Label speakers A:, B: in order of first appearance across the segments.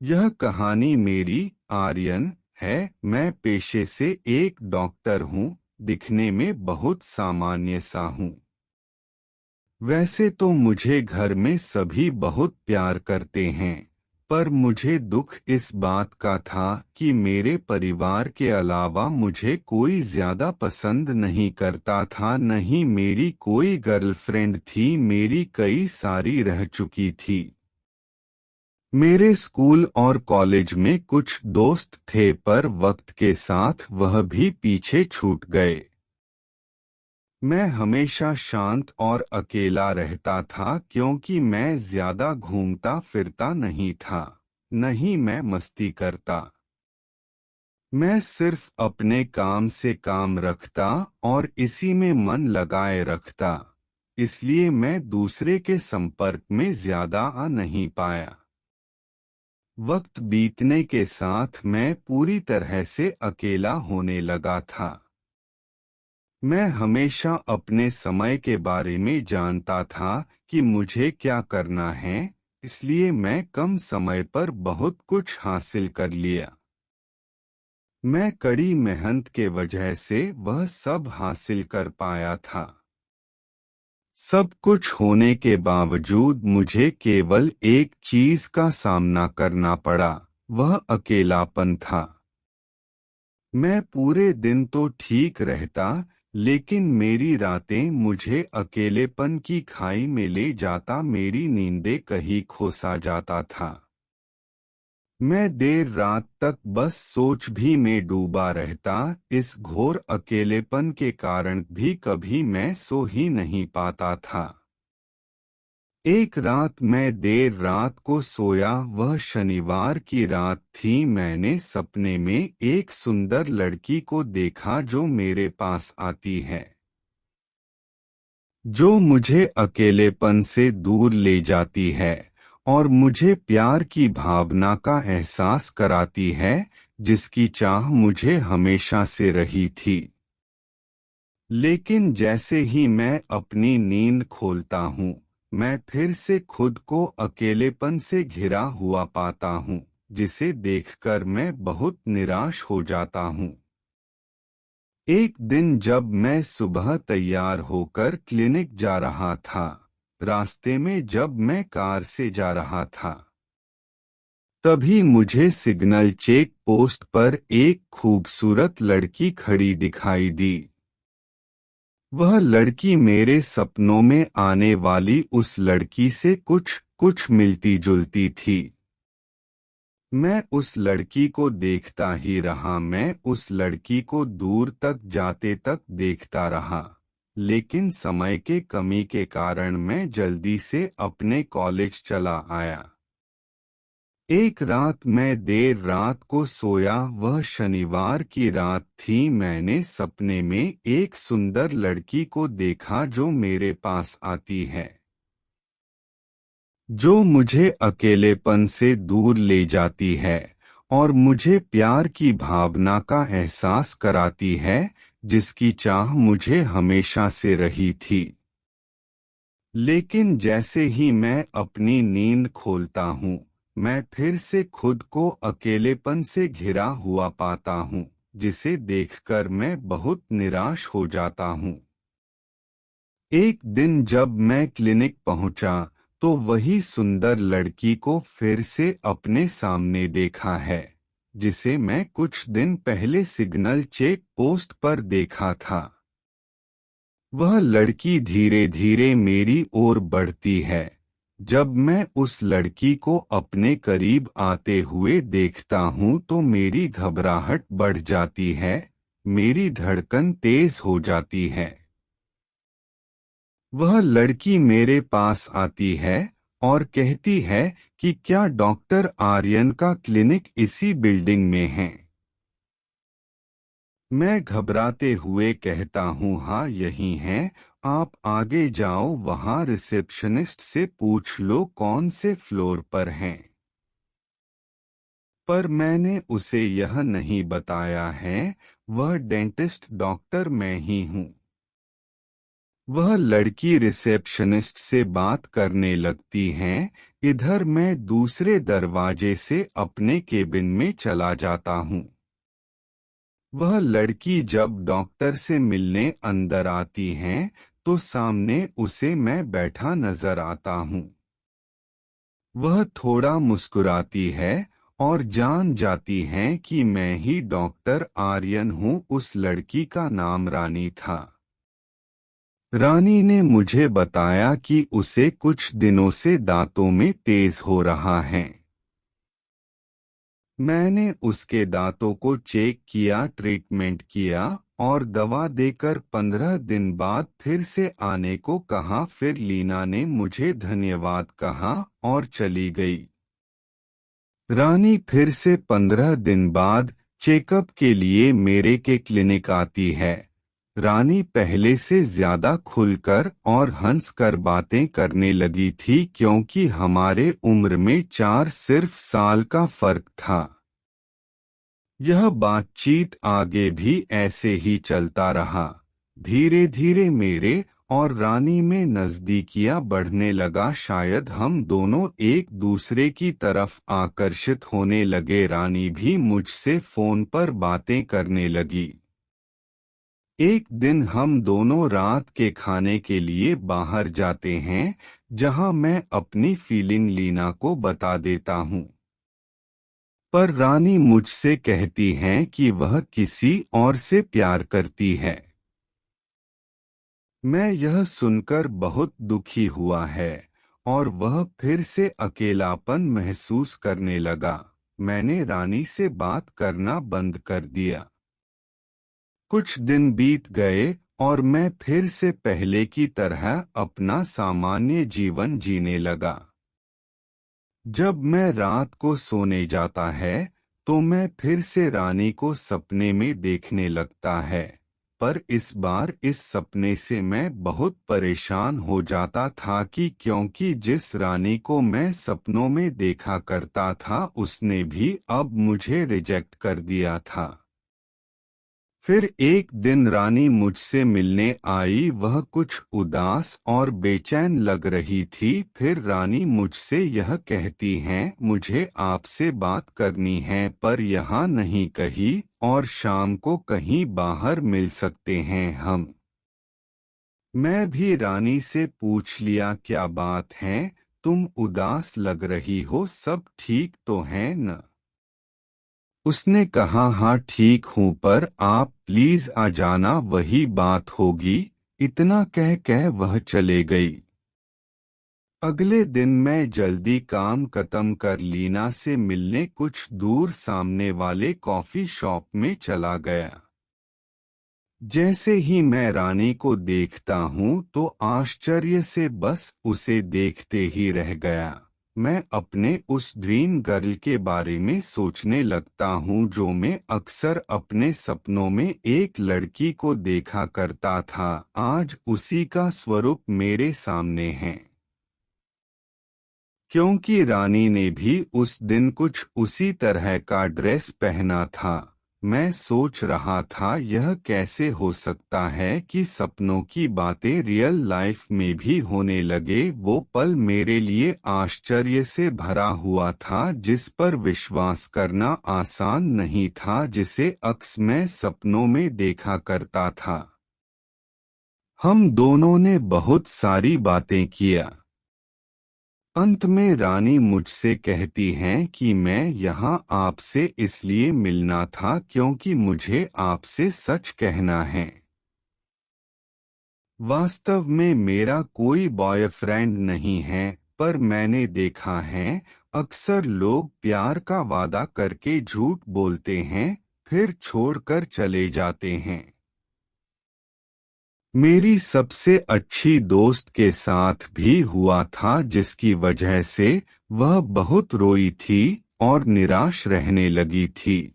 A: यह कहानी मेरी आर्यन है। मैं पेशे से एक डॉक्टर हूँ। दिखने में बहुत सामान्य सा हूँ। वैसे तो मुझे घर में सभी बहुत प्यार करते हैं, पर मुझे दुख इस बात का था कि मेरे परिवार के अलावा मुझे कोई ज्यादा पसंद नहीं करता था। न ही मेरी कोई गर्लफ्रेंड थी। मेरी कई सारी रह चुकी थी। मेरे स्कूल और कॉलेज में कुछ दोस्त थे, पर वक्त के साथ वह भी पीछे छूट गए। मैं हमेशा शांत और अकेला रहता था, क्योंकि मैं ज्यादा घूमता फिरता नहीं था। न ही मैं मस्ती करता। मैं सिर्फ अपने काम से काम रखता और इसी में मन लगाए रखता। इसलिए मैं दूसरे के संपर्क में ज्यादा आ नहीं पाया। वक्त बीतने के साथ मैं पूरी तरह से अकेला होने लगा था। मैं हमेशा अपने समय के बारे में जानता था कि मुझे क्या करना है, इसलिए मैं कम समय पर बहुत कुछ हासिल कर लिया। मैं कड़ी मेहनत के वजह से वह सब हासिल कर पाया था। सब कुछ होने के बावजूद मुझे केवल एक चीज का सामना करना पड़ा, वह अकेलापन था। मैं पूरे दिन तो ठीक रहता, लेकिन मेरी रातें मुझे अकेलेपन की खाई में ले जाता। मेरी नींदें कहीं खोसा जाता था। मैं देर रात तक बस सोच भी में डूबा रहता। इस घोर अकेलेपन के कारण भी कभी मैं सो ही नहीं पाता था। एक रात मैं देर रात को सोया। वह शनिवार की रात थी। मैंने सपने में एक सुंदर लड़की को देखा जो मेरे पास आती है, जो मुझे अकेलेपन से दूर ले जाती है और मुझे प्यार की भावना का एहसास कराती है, जिसकी चाह मुझे हमेशा से रही थी। लेकिन जैसे ही मैं अपनी नींद खोलता हूँ, मैं फिर से खुद को अकेलेपन से घिरा हुआ पाता हूँ, जिसे देखकर मैं बहुत निराश हो जाता हूँ। एक दिन जब मैं सुबह तैयार होकर क्लिनिक जा रहा था, रास्ते में जब मैं कार से जा रहा था, तभी मुझे सिग्नल चेक पोस्ट पर एक खूबसूरत लड़की खड़ी दिखाई दी। वह लड़की मेरे सपनों में आने वाली उस लड़की से कुछ कुछ मिलती जुलती थी। मैं उस लड़की को देखता ही रहा। मैं उस लड़की को दूर तक जाते तक देखता रहा, लेकिन समय के कमी के कारण मैं जल्दी से अपने कॉलेज चला आया। एक रात मैं देर रात को सोया। वह शनिवार की रात थी। मैंने सपने में एक सुंदर लड़की को देखा जो मेरे पास आती है, जो मुझे अकेलेपन से दूर ले जाती है और मुझे प्यार की भावना का एहसास कराती है, जिसकी चाह मुझे हमेशा से रही थी। लेकिन जैसे ही मैं अपनी नींद खोलता हूँ, मैं फिर से खुद को अकेलेपन से घिरा हुआ पाता हूँ, जिसे देखकर मैं बहुत निराश हो जाता हूँ। एक दिन जब मैं क्लिनिक पहुंचा, तो वही सुंदर लड़की को फिर से अपने सामने देखा है, जिसे मैं कुछ दिन पहले सिग्नल चेक पोस्ट पर देखा था। वह लड़की धीरे धीरे मेरी ओर बढ़ती है। जब मैं उस लड़की को अपने करीब आते हुए देखता हूँ, तो मेरी घबराहट बढ़ जाती है, मेरी धड़कन तेज हो जाती है। वह लड़की मेरे पास आती है और कहती है कि क्या डॉक्टर आर्यन का क्लिनिक इसी बिल्डिंग में है। मैं घबराते हुए कहता हूँ, हाँ यही है। आप आगे जाओ, वहाँ रिसेप्शनिस्ट से पूछ लो कौन से फ्लोर पर हैं। पर मैंने उसे यह नहीं बताया है, वह डेंटिस्ट डॉक्टर मैं ही हूँ। वह लड़की रिसेप्शनिस्ट से बात करने लगती है। इधर मैं दूसरे दरवाजे से अपने केबिन में चला जाता हूँ। वह लड़की जब डॉक्टर से मिलने अंदर आती हैं, तो सामने उसे मैं बैठा नजर आता हूँ। वह थोड़ा मुस्कुराती है और जान जाती हैं कि मैं ही डॉक्टर आर्यन हूँ। उस लड़की का नाम रानी था। रानी ने मुझे बताया कि उसे कुछ दिनों से दांतों में तेज हो रहा है। मैंने उसके दांतों को चेक किया, ट्रीटमेंट किया और दवा देकर 15 दिन बाद फिर से आने को कहा। फिर लीना ने मुझे धन्यवाद कहा और चली गई। रानी फिर से 15 दिन बाद चेकअप के लिए मेरे के क्लिनिक आती है। रानी पहले से ज्यादा खुलकर और हंसकर बातें करने लगी थी, क्योंकि हमारे उम्र में सिर्फ साल का फर्क था। यह बातचीत आगे भी ऐसे ही चलता रहा। धीरे धीरे मेरे और रानी में नजदीकियां बढ़ने लगा। शायद हम दोनों एक दूसरे की तरफ आकर्षित होने लगे। रानी भी मुझसे फोन पर बातें करने लगी। एक दिन हम दोनों रात के खाने के लिए बाहर जाते हैं, जहां मैं अपनी फीलिंग लीना को बता देता हूं। पर रानी मुझसे कहती हैं कि वह किसी और से प्यार करती है। मैं यह सुनकर बहुत दुखी हुआ है और वह फिर से अकेलापन महसूस करने लगा। मैंने रानी से बात करना बंद कर दिया। कुछ दिन बीत गए और मैं फिर से पहले की तरह अपना सामान्य जीवन जीने लगा। जब मैं रात को सोने जाता है, तो मैं फिर से रानी को सपने में देखने लगता है। पर इस बार इस सपने से मैं बहुत परेशान हो जाता था क्योंकि जिस रानी को मैं सपनों में देखा करता था, उसने भी अब मुझे रिजेक्ट कर दिया था। फिर एक दिन रानी मुझसे मिलने आई। वह कुछ उदास और बेचैन लग रही थी। फिर रानी मुझसे यह कहती हैं, मुझे आपसे बात करनी है, पर यहाँ नहीं कहीं, और शाम को कहीं बाहर मिल सकते हैं हम। मैं भी रानी से पूछ लिया, क्या बात है, तुम उदास लग रही हो, सब ठीक तो है न? उसने कहा, हाँ ठीक हूँ, पर आप प्लीज आ जाना, वही बात होगी। इतना कह वह चले गई। अगले दिन मैं जल्दी काम खत्म कर लीना से मिलने कुछ दूर सामने वाले कॉफी शॉप में चला गया। जैसे ही मैं रानी को देखता हूँ तो आश्चर्य से बस उसे देखते ही रह गया। मैं अपने उस ड्रीम गर्ल के बारे में सोचने लगता हूँ, जो मैं अक्सर अपने सपनों में एक लड़की को देखा करता था। आज उसी का स्वरूप मेरे सामने है। क्योंकि रानी ने भी उस दिन कुछ उसी तरह का ड्रेस पहना था। मैं सोच रहा था, यह कैसे हो सकता है कि सपनों की बातें रियल लाइफ में भी होने लगे। वो पल मेरे लिए आश्चर्य से भरा हुआ था, जिस पर विश्वास करना आसान नहीं था, जिसे अक्सर मैं सपनों में देखा करता था। हम दोनों ने बहुत सारी बातें किया। अंत में रानी मुझसे कहती हैं कि मैं यहाँ आपसे इसलिए मिलना था क्योंकि मुझे आपसे सच कहना है। वास्तव में मेरा कोई बॉयफ्रेंड नहीं है, पर मैंने देखा है अक्सर लोग प्यार का वादा करके झूठ बोलते हैं, फिर छोड़कर चले जाते हैं। मेरी सबसे अच्छी दोस्त के साथ भी हुआ था, जिसकी वजह से वह बहुत रोई थी और निराश रहने लगी थी।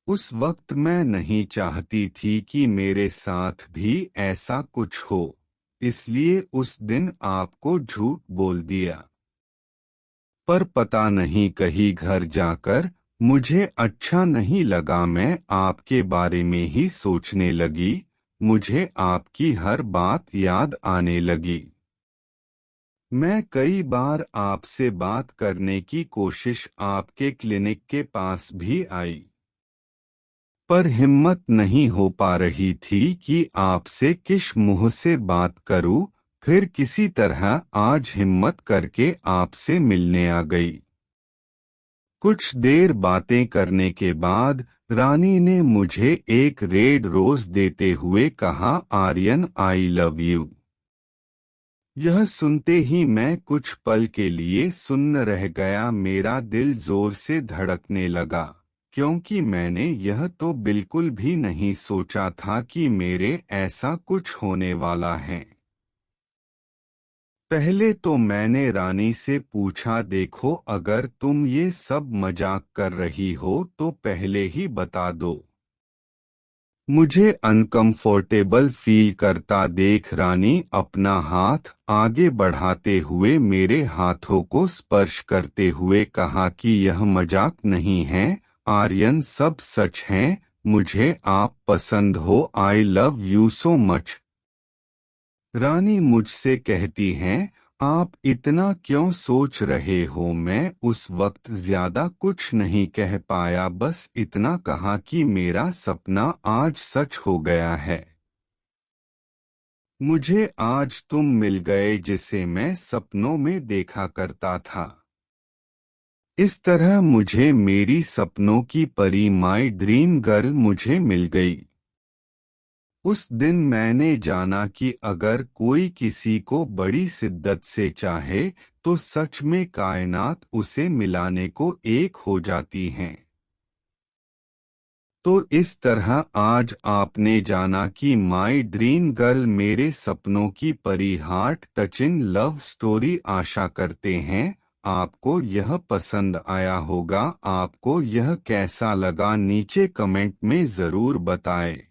A: उस वक्त मैं नहीं चाहती थी कि मेरे साथ भी ऐसा कुछ हो, इसलिए उस दिन आपको झूठ बोल दिया। पर पता नहीं, कहीं घर जाकर मुझे अच्छा नहीं लगा। मैं आपके बारे में ही सोचने लगी। मुझे आपकी हर बात याद आने लगी। मैं कई बार आपसे बात करने की कोशिश आपके क्लिनिक के पास भी आई, पर हिम्मत नहीं हो पा रही थी कि आपसे किस मुंह से बात करूं। फिर किसी तरह आज हिम्मत करके आपसे मिलने आ गई। कुछ देर बातें करने के बाद रानी ने मुझे एक रेड रोज देते हुए कहा, आर्यन आई लव यू। यह सुनते ही मैं कुछ पल के लिए सुन्न रह गया। मेरा दिल जोर से धड़कने लगा, क्योंकि मैंने यह तो बिल्कुल भी नहीं सोचा था कि मेरे ऐसा कुछ होने वाला है। पहले तो मैंने रानी से पूछा, देखो अगर तुम ये सब मजाक कर रही हो तो पहले ही बता दो। मुझे अनकंफर्टेबल फील करता देख रानी अपना हाथ आगे बढ़ाते हुए मेरे हाथों को स्पर्श करते हुए कहा कि यह मजाक नहीं है आर्यन, सब सच है। मुझे आप पसंद हो, I love you so much. Rani मुझसे कहती हैं, आप इतना क्यों सोच रहे हो। मैं उस वक्त ज्यादा कुछ नहीं कह पाया, बस इतना कहा कि मेरा सपना आज सच हो गया है। मुझे आज तुम मिल गए जिसे मैं सपनों में देखा करता था। इस तरह मुझे मेरी सपनों की परी माई ड्रीम गर्ल मुझे मिल गई। उस दिन मैंने जाना कि अगर कोई किसी को बड़ी शिद्दत से चाहे तो सच में कायनात उसे मिलाने को एक हो जाती हैं। तो इस तरह आज आपने जाना कि माई ड्रीम गर्ल मेरे सपनों की परी हार्ट टचिंग लव स्टोरी। आशा करते हैं आपको यह पसंद आया होगा। आपको यह कैसा लगा नीचे कमेंट में ज़रूर बताएं।